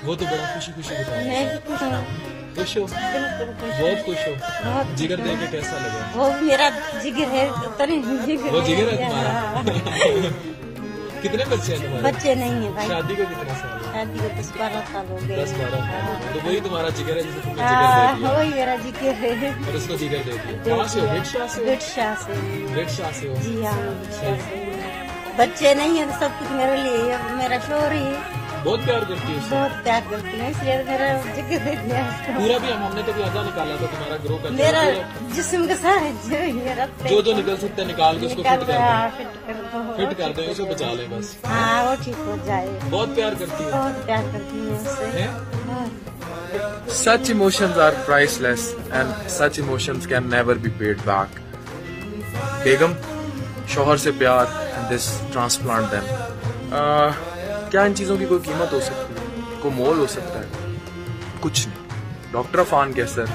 वो तो बड़ा खुशी खुशी बता रही मैं है। भी खुश हूँ, खुश हो, बिल्कुल खुश हूँ। बहुत खुश हो। बहुत जिगर देख के कैसा लगा? वो मेरा जिगर है, उतनी जिगर वो जिगर है हाँ। तुम्हारा। कितने बच्चे हैं तुम्हारे? बच्चे नहीं है भाई, शादी को कितने साल है? शादी को 10-12 साल हो गए। 10-12 साल। तो वही तुम्हारा जिगर है जिसे तुमने हाँ, जिगर दे दिया वही मेरा जिगर है। और उसको जिगर दे दिया। कहाँ से हो? रिक्शा से? रिक्शा से। रिक्शा से हो? जी हाँ, रिक्शा से। बच्चे नहीं है तो सब कुछ मेरे लिए है, अब मेरा शोर ही है। बहुत प्यार करती है उससे। बहुत प्यार करती है, इसलिए मेरा जिगर दे दिया उसको। पूरा भी हमने तो भी आधा निकाला था तुम्हारा ग्रो का। मेरा जिस्म का सारा जो जो निकल सकता है निकाल के उसको फिट कर दो। फिट कर दो, फिट कर दो, उसे बचा ले बस। हाँ वो ठीक हो जाए। बहुत प्यार करती है। बहुत प्यार करती है उससे। हैं? बहुत। Such emotions are priceless and such emotions can never be paid back. बेगम, शौहर से प्यार and this transplant them. क्या इन चीज़ों की कोई कीमत हो सकती है, कोई मोल हो सकता है? कुछ नहीं। डॉक्टर अफान कैसर।